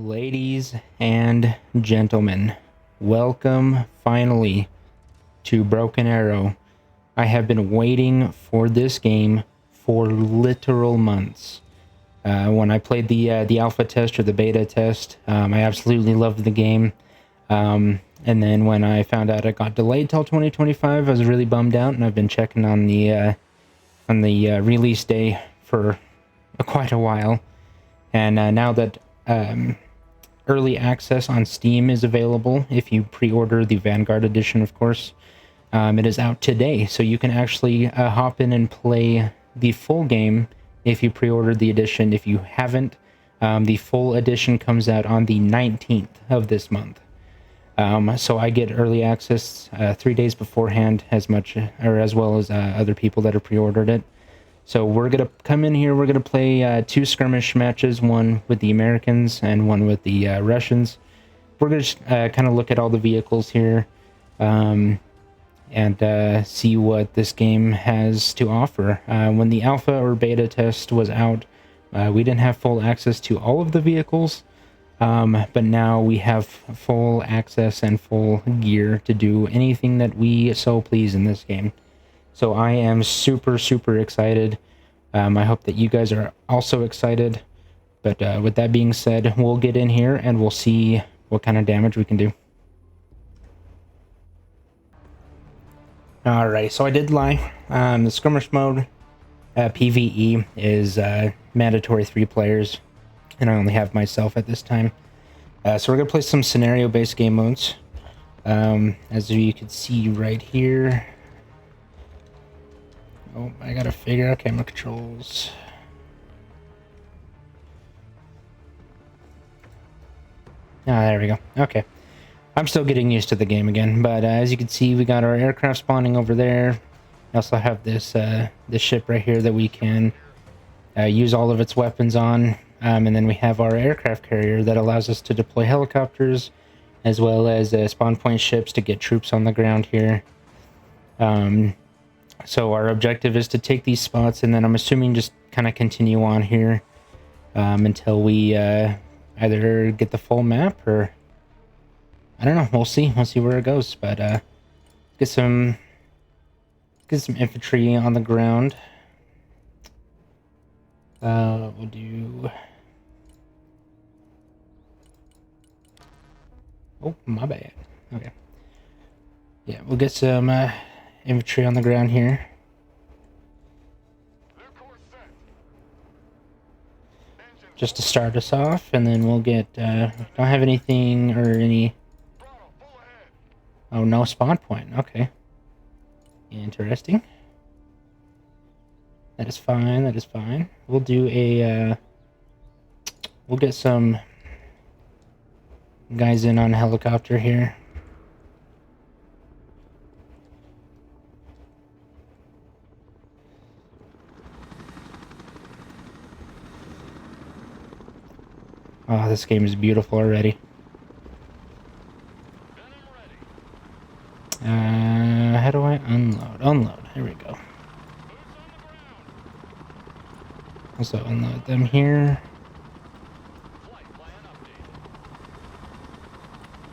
Ladies and gentlemen, welcome finally to Broken Arrow. I have been waiting for this game for literal months. When I played the alpha test or the beta test, I absolutely loved the game. And then when I found out it got delayed till 2025, I was really bummed out, and I've been checking on the release day for quite a while. And now that early access on Steam is available, if you pre-order the Vanguard edition, of course, it is out today. So you can actually hop in and play the full game if you pre-ordered the edition. If you haven't, the full edition comes out on the 19th of this month. So I get early access 3 days beforehand, as well as other people that have pre-ordered it. So we're going to come in here, we're going to play 2 skirmish matches, one with the Americans and one with the Russians. We're going to kind of look at all the vehicles here and see what this game has to offer. When the alpha or beta test was out, we didn't have full access to all of the vehicles, but now we have full access and full gear to do anything that we so please in this game. So I am super, super excited. I hope that you guys are also excited. But with that being said, we'll get in here and we'll see what kind of damage we can do. Alright, so I did lie. The skirmish mode, PvE, is mandatory 3 players. And I only have myself at this time. So we're going to play some scenario-based game modes. As you can see right here. Oh, I gotta figure out camera controls. There we go. Okay. I'm still getting used to the game again, but as you can see, we got our aircraft spawning over there. I also have this ship right here that we can use all of its weapons on. And then we have our aircraft carrier that allows us to deploy helicopters, as well as spawn point ships to get troops on the ground here. So our objective is to take these spots, and then I'm assuming just kind of continue on here until we either get the full map, or I don't know. We'll see. We'll see where it goes. But get some infantry on the ground. We'll do. Oh, my bad. Okay. Yeah, we'll get some infantry on the ground here. Just to start us off, and then we'll get, don't have anything or any, oh, no spawn point, okay. Interesting. That is fine, that is fine. We'll do a, we'll get some guys in on a helicopter here. Oh, this game is beautiful already. How do I unload? Unload. Here we go. Also unload them here.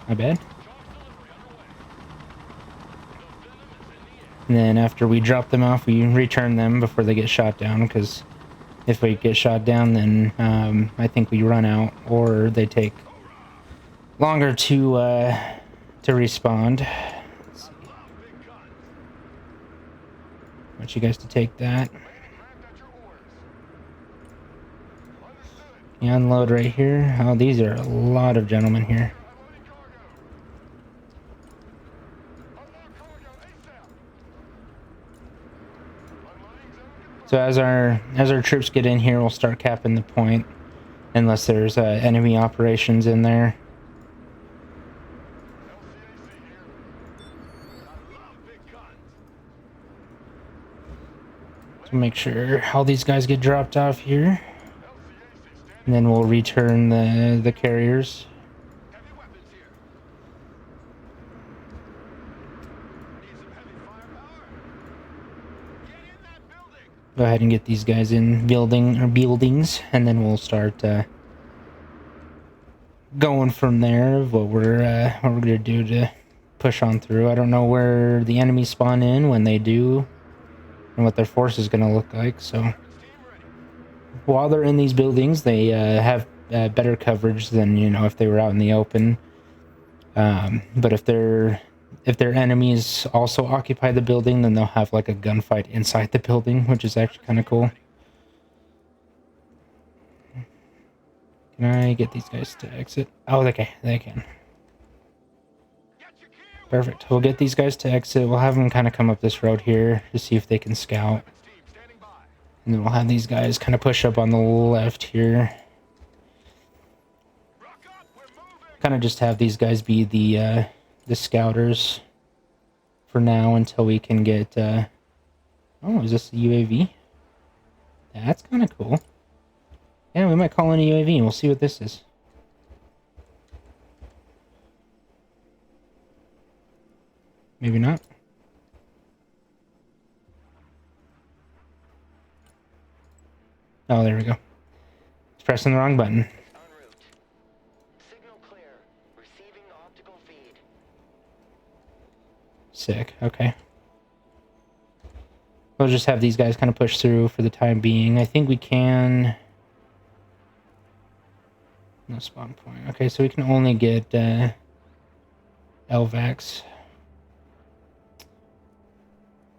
My bad. And then after we drop them off, we return them before they get shot down, because if we get shot down, then I think we run out, or they take longer to respawn. Let's see. I want you guys to take that. You unload right here. Oh, these are a lot of gentlemen here. So as our troops get in here, we'll start capping the point, unless there's enemy operations in there. So make sure all these guys get dropped off here, and then we'll return the carriers. Go ahead and get these guys in buildings, and then we'll start going from there of what we're gonna do to push on through. I don't know where the enemies spawn in when they do, and what their force is gonna look like. So while they're in these buildings, they have better coverage than if they were out in the open. But if their enemies also occupy the building, then they'll have like a gunfight inside the building, which is actually kind of cool. Can I get these guys to exit? Oh, they can. Perfect. We'll get these guys to exit. We'll have them kind of come up this road here to see if they can scout. And then we'll have these guys kind of push up on the left here. Kind of just have these guys be the scouters for now until we can get... Oh, is this a UAV? That's kind of cool. Yeah, we might call in a UAV and we'll see what this is. Maybe not. Oh, there we go. It's pressing the wrong button. Signal clear. Receiving optical feed. Sick. Okay. We'll just have these guys kind of push through for the time being. I think we can... No spawn point. Okay, so we can only get LVACs.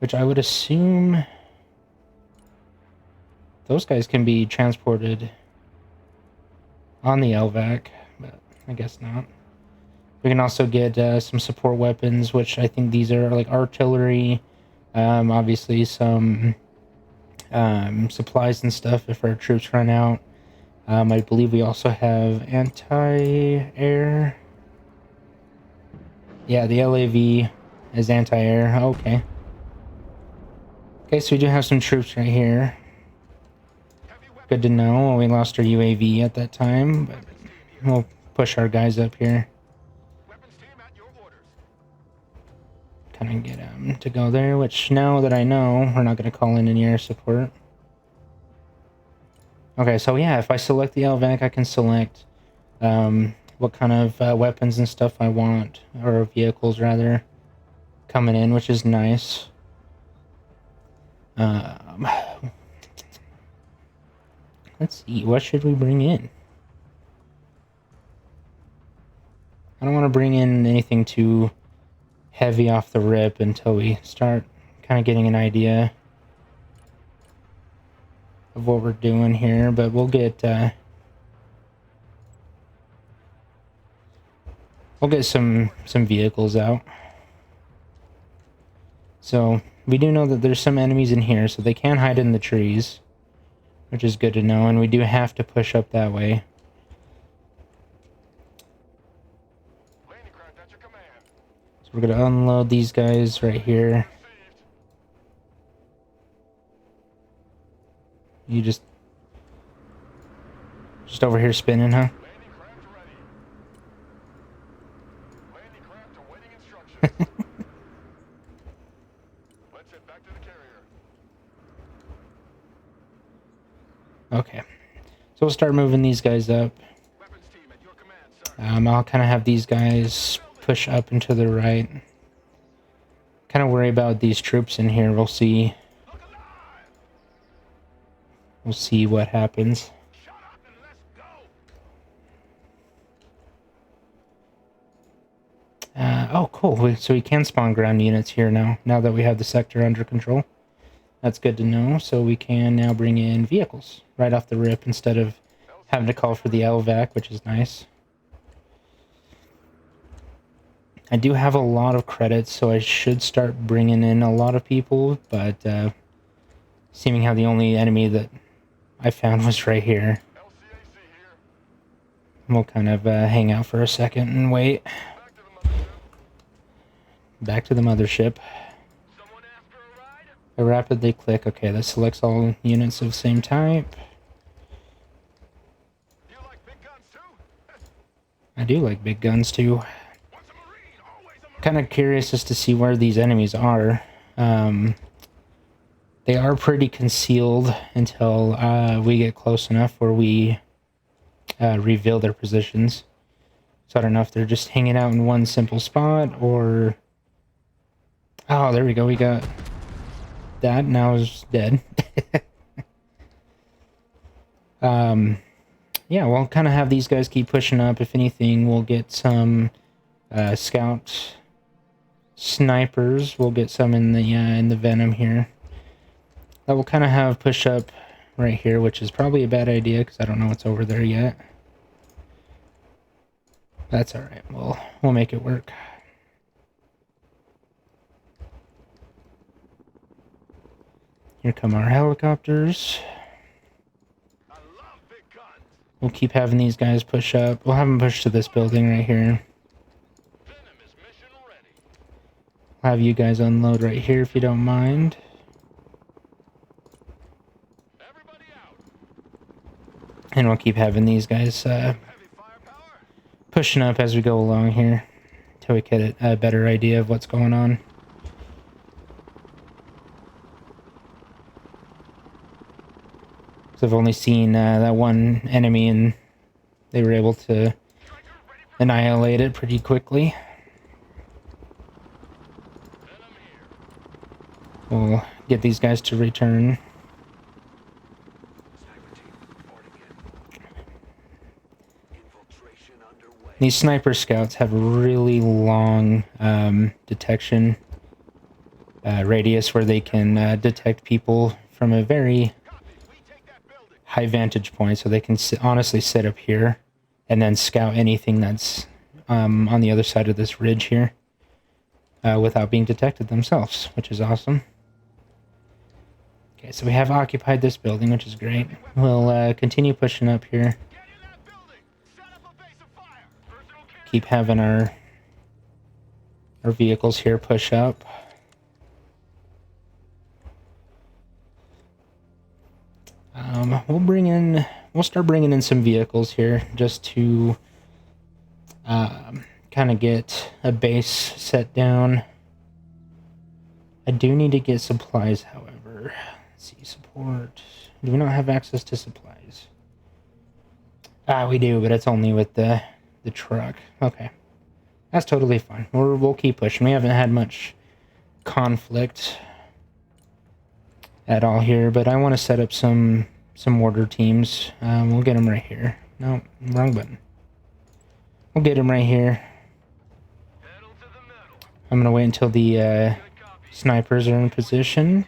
Which I would assume... Those guys can be transported on the LVAC, but I guess not. We can also get some support weapons, which I think these are like artillery, obviously some supplies and stuff if our troops run out. I believe we also have anti-air. Yeah, the LAV is anti-air. Okay. Okay, so we do have some troops right here. Good to know. We lost our UAV at that time, but we'll push our guys up here. Kind of get them to go there, which now that I know, we're not going to call in any air support. Okay, so yeah, if I select the LVAC, I can select what kind of weapons and stuff I want, or vehicles rather, coming in, which is nice. Let's see, what should we bring in? I don't want to bring in anything too heavy off the rip until we start kind of getting an idea of what we're doing here, but we'll get some vehicles out. So we do know that there's some enemies in here, so they can hide in the trees, which is good to know, and we do have to push up that way. So we're gonna unload these guys right here. You just over here spinning, huh? Okay, so we'll start moving these guys up. I'll kind of have these guys push up and to the right. Kind of worry about these troops in here. We'll see. We'll see what happens. Oh, cool. So we can spawn ground units here now that we have the sector under control. That's good to know. So we can now bring in vehicles right off the rip instead of having to call for the LVAC, which is nice. I do have a lot of credits, so I should start bringing in a lot of people, but seeming how the only enemy that I found was right here. We'll kind of hang out for a second and wait. Back to the mothership. I rapidly click. Okay, that selects all units of the same type. I do like big guns too. Kind of curious as to see where these enemies are. They are pretty concealed until we get close enough where we reveal their positions. So I don't know if they're just hanging out in one simple spot or... Oh, there we go. We got that. Now is dead. Yeah, we'll kind of have these guys keep pushing up. If anything, we'll get some scout snipers. We'll get some in the Venom here. That will kind of have push up right here, which is probably a bad idea because I don't know what's over there yet. That's all right. We'll make it work. Here come our helicopters. We'll keep having these guys push up. We'll have them push to this building right here. I'll have you guys unload right here if you don't mind. And we'll keep having these guys pushing up as we go along here until we get a better idea of what's going on. So I've only seen that one enemy and they were able to annihilate it pretty quickly. We'll get these guys to return. These sniper scouts have really long detection radius where they can detect people from a very high vantage point, so they can honestly sit up here and then scout anything that's on the other side of this ridge here without being detected themselves, which is awesome. Okay, so we have occupied this building, which is great. We'll continue pushing up here. Keep having our vehicles here push up. We'll start bringing in some vehicles here just to kind of get a base set down. I do need to get supplies, however. Let's see, support. Do we not have access to supplies? We do, but it's only with the truck. Okay. That's totally fine. We'll keep pushing. We haven't had much conflict at all here, but I want to set up some mortar teams. We'll get them right here. No, wrong button. We'll get them right here. I'm going to wait until the snipers are in position.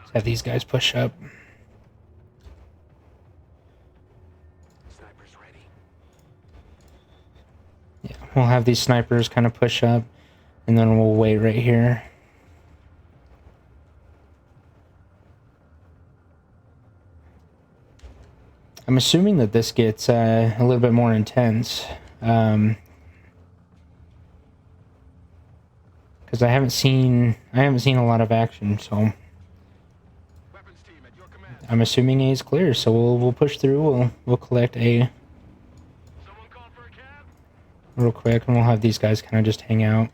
Let's have these guys push up. Yeah, we'll have these snipers kind of push up, and then we'll wait right here. I'm assuming that this gets a little bit more intense, because I haven't seen a lot of action, so I'm assuming A is clear. So we'll push through. We'll collect A real quick, and we'll have these guys kind of just hang out.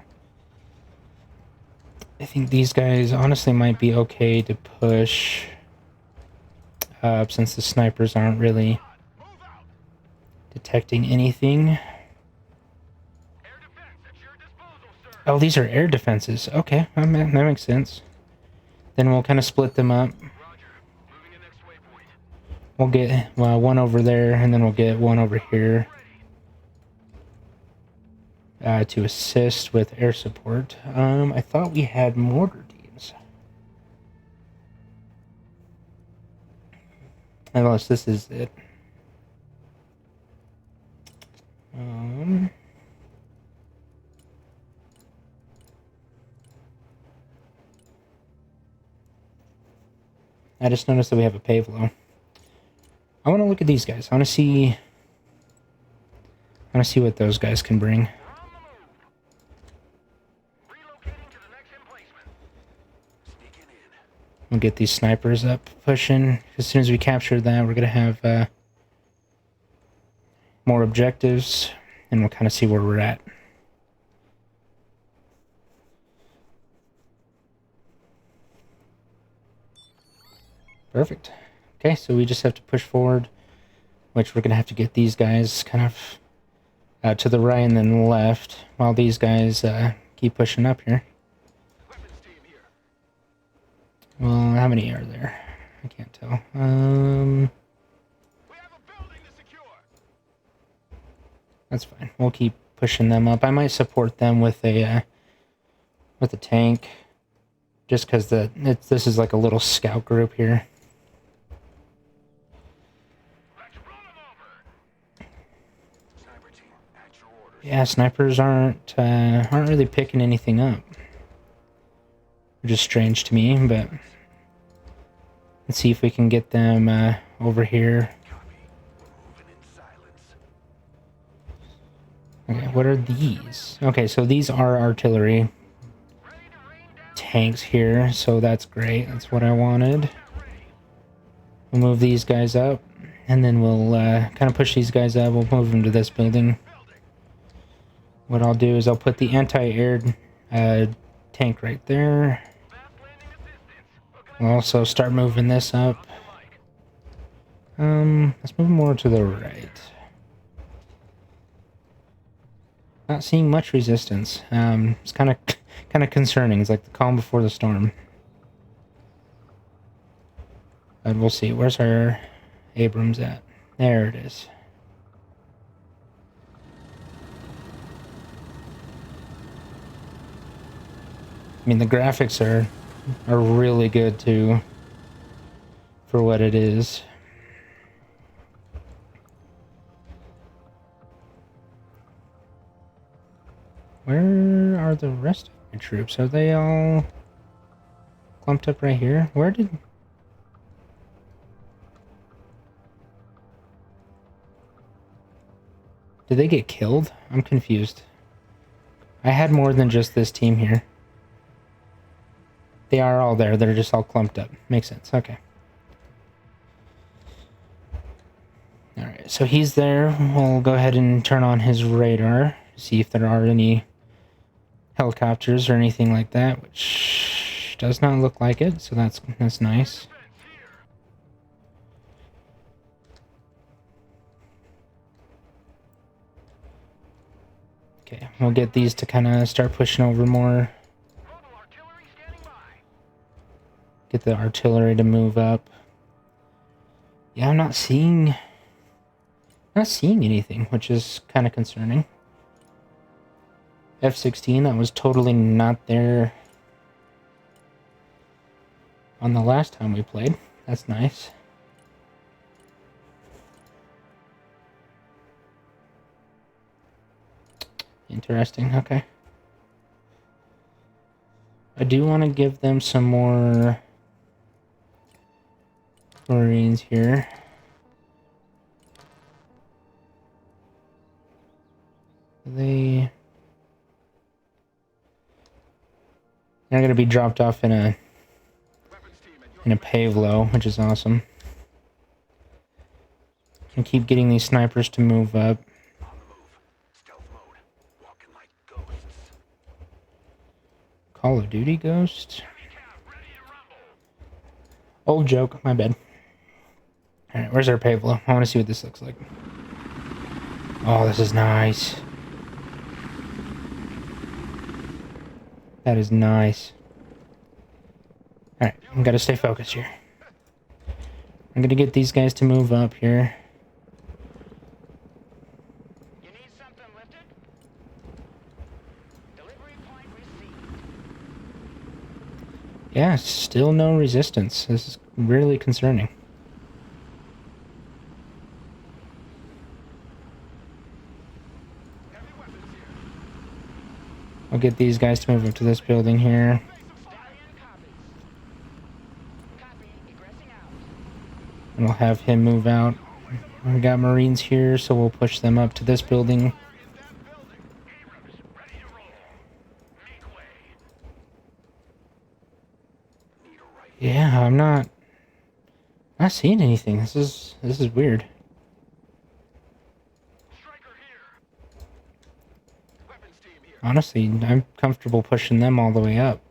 I think these guys honestly might be okay to push up since the snipers aren't really detecting anything. Oh, these are air defenses. Okay, that makes sense. Then we'll kind of split them up. We'll get one over there, and then we'll get one over here to assist with air support. I thought we had mortar teams. Unless this is it. I just noticed that we have a Pavlo. I want to look at these guys. I want to see what those guys can bring. We'll get these snipers up pushing. As soon as we capture that, we're going to have more objectives, and we'll kind of see where we're at. Perfect. Okay, so we just have to push forward, which we're going to have to get these guys kind of to the right and then left, while these guys keep pushing up here. Well, how many are there? I can't tell. That's fine. We'll keep pushing them up. I might support them with a tank, just because this is like a little scout group here. Yeah, snipers aren't really picking anything up, which is strange to me. But let's see if we can get them over here. Okay, what are these? Okay, so these are artillery tanks here, so that's great. That's what I wanted. We'll move these guys up, and then we'll kind of push these guys up. We'll move them to this building. What I'll do is I'll put the anti-air tank right there. We'll also start moving this up. Let's move more to the right. Not seeing much resistance. It's kind of concerning. It's like the calm before the storm. But we'll see. Where's our Abrams at? There it is. I mean, the graphics are really good too, for what it is. Where are the rest of my troops? Are they all clumped up right here? Did they get killed? I'm confused. I had more than just this team here. They are all there. They're just all clumped up. Makes sense. Okay. Alright, so he's there. We'll go ahead and turn on his radar. See if there are any helicopters or anything like that, which does not look like it, so that's nice. Okay, we'll get these to kind of start pushing over more. Get the artillery to move up. Yeah, I'm not seeing anything, which is kind of concerning. F-16, that was totally not there on the last time we played. That's nice. Interesting, okay. I do want to give them some more Marines here. They're going to be dropped off in a Pavlo, which is awesome. And keep getting these snipers to move up. Call of Duty Ghost? Old joke, my bad. Alright, where's our Pavlo? I want to see what this looks like. Oh, this is nice. That is nice. Alright, I've got to stay focused here. I'm going to get these guys to move up here. You need something lifted? Delivery point received. Yeah, still no resistance. This is really concerning. I'll get these guys to move up to this building here. And we'll have him move out. We got Marines here, so we'll push them up to this building. Yeah, I'm not seeing anything. This is weird. Honestly, I'm comfortable pushing them all the way up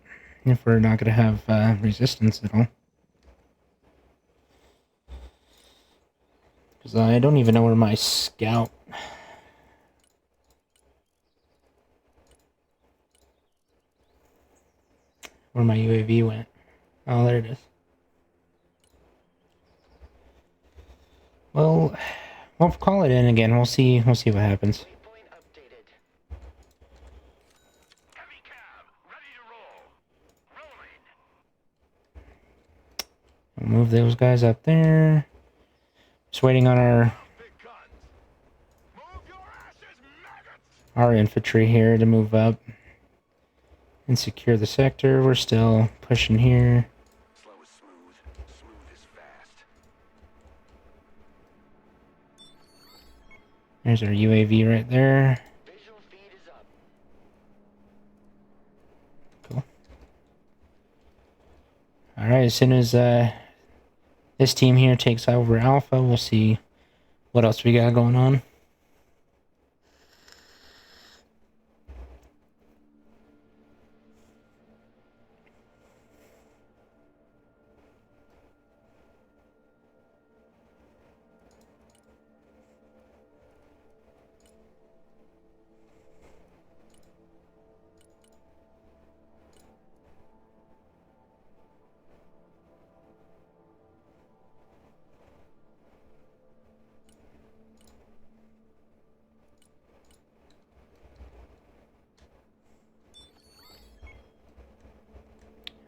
if we're not going to have resistance at all. Because I don't even know where my scout... Where my UAV went. Oh, there it is. Well, we'll call it in again. We'll see what happens. Waypoint updated. Heavy cab, ready to roll. Rolling. We'll move those guys up there. Just waiting on Big guns. Move your asses, maggots. our infantry here to move up and secure the sector. We're still pushing here. Slow is smooth. Smooth is fast. There's our UAV right there. Visual feed is up. Cool. Alright, as soon as this team here takes over Alpha, we'll see what else we got going on.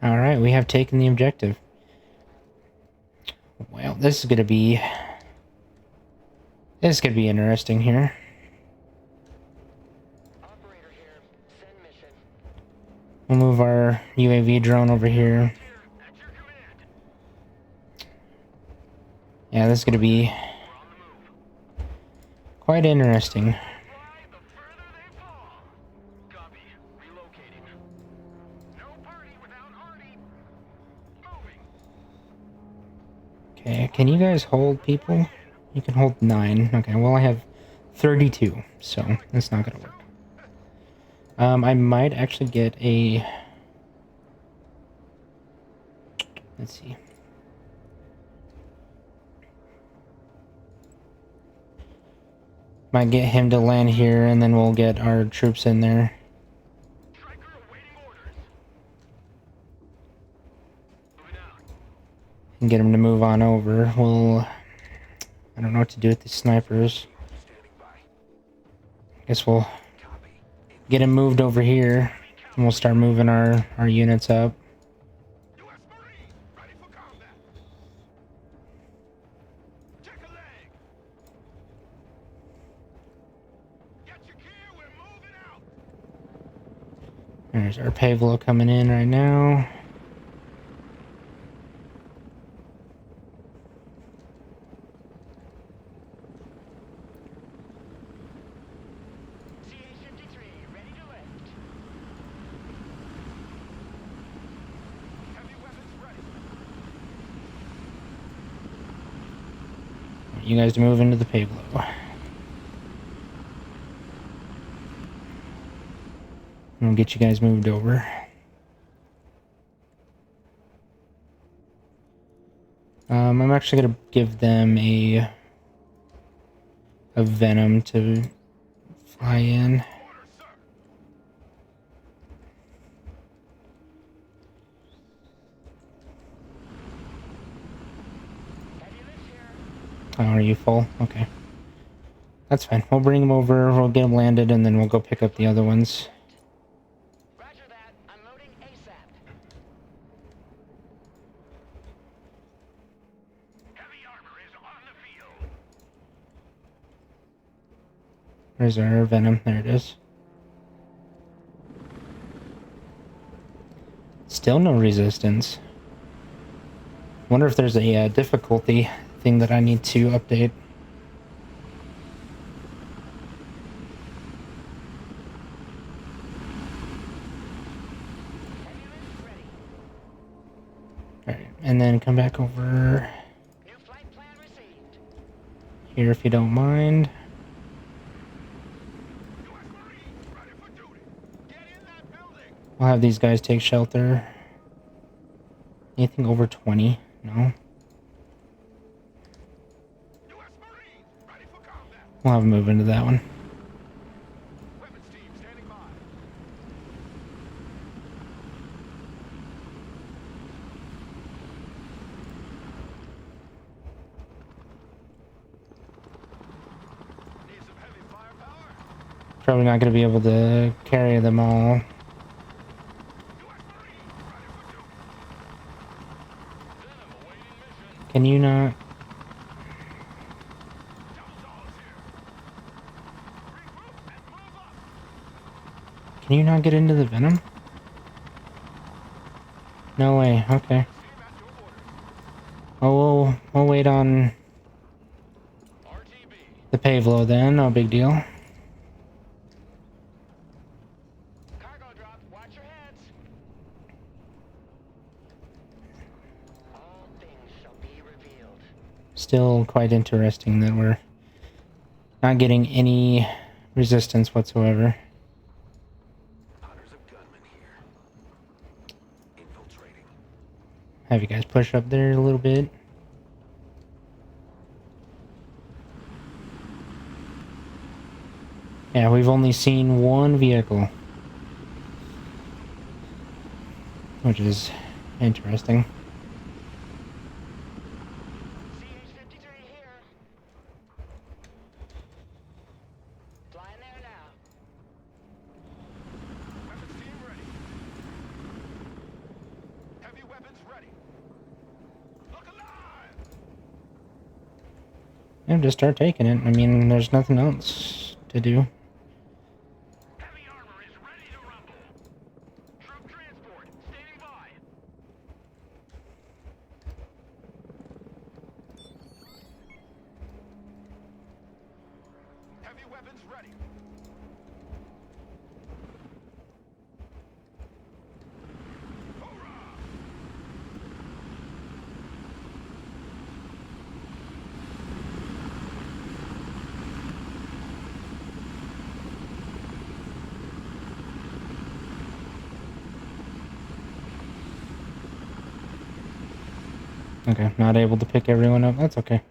Alright, we have taken the objective. Well, this is gonna be interesting here. Operator here. Send mission. We'll move our UAV drone over here. At your command. Yeah, this is gonna be We're on the move. quite interesting. Fly the further they fall. Copy. Relocating. No party without Artie. Moving. Okay, can you guys hold people? You can hold 9. Okay, well I have 32, so that's not gonna work. I might actually get a... Let's see. Might get him to land here, and then we'll get our troops in there. Striker awaiting orders. Moving out. And get him to move on over. We'll... I don't know what to do with these snipers. Standing by. Guess we'll Copy. get him moved over here. And we'll start moving our units up. U.S. Marine. Ready for combat. Check a leg. Get your gear. We're moving out. There's our Pavlo coming in right now. CH-53 ready to lift. Heavy weapons ready. You guys move into the Pavlo. And we'll get you guys moved over. I'm actually gonna give them a Venom to fly in. Order, sir. Heavy lift here. Oh, are you full? Okay. That's fine. We'll bring them over, we'll get them landed, and then we'll go pick up the other ones. Roger that. Unloading ASAP. Heavy armor is on the field. Where's our Venom? There it is. Still no resistance. Wonder if there's a difficulty thing that I need to update. Heavy lift ready. Alright, and then come back over New flight plan received. here if you don't mind. U.S. Marines ready for duty. Get in that building. We'll have these guys take shelter. Anything over 20? No. U.S. Marines We'll have a move into that one. Weapons team standing by. Need some heavy firepower. Probably not going to be able to carry them all. U.S. Marines ready for duty. Venom awaiting mission. Can you not? Double dogs here. Regroup and move up. Can you not get into the Venom? No way. Okay. Team at your orders. Oh, we'll wait on RTB. the Pavlo then. No big deal. Cargo drop. Watch your heads. All things shall be revealed. Still quite interesting that we're not getting any resistance whatsoever. Hunters of gunmen here. Infiltrating. Have you guys push up there a little bit. Yeah, we've only seen one vehicle, which is interesting. CH-53 here. Flying there now. Weapons team ready. Heavy weapons ready. Look alive! And just start taking it. I mean, there's nothing else to do. Heavy armor is ready to rumble. Troop transport standing by. Heavy weapons ready. Hoorah! Okay, not able to pick everyone up. That's okay.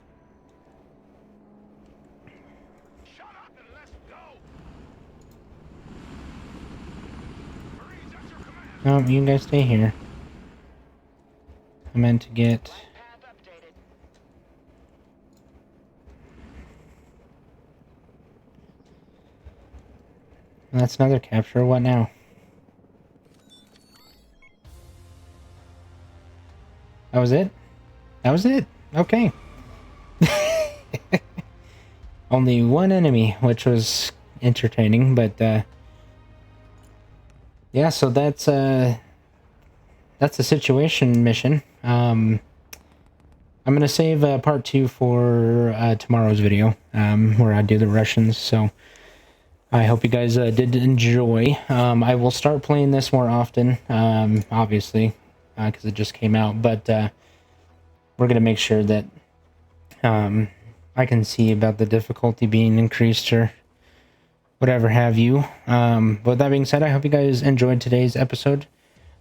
Shut up and let's go! Marines at your command! No, you guys stay here. I meant to get... Path updated. That's another capture. What now? That was it? That was it. Okay. Only one enemy, which was entertaining, but yeah, so that's a situation mission. I'm gonna save part 2 for tomorrow's video, where I do the Russians, so I hope you guys did enjoy. I will start playing this more often, obviously, because it just came out, but we're going to make sure that I can see about the difficulty being increased or whatever have you. But with that being said, I hope you guys enjoyed today's episode.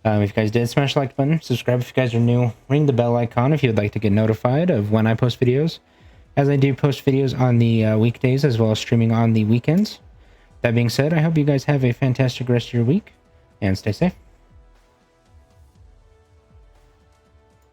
If you guys did, smash the like button, subscribe if you guys are new, ring the bell icon if you would like to get notified of when I post videos, as I do post videos on the weekdays as well as streaming on the weekends. That being said, I hope you guys have a fantastic rest of your week, and stay safe.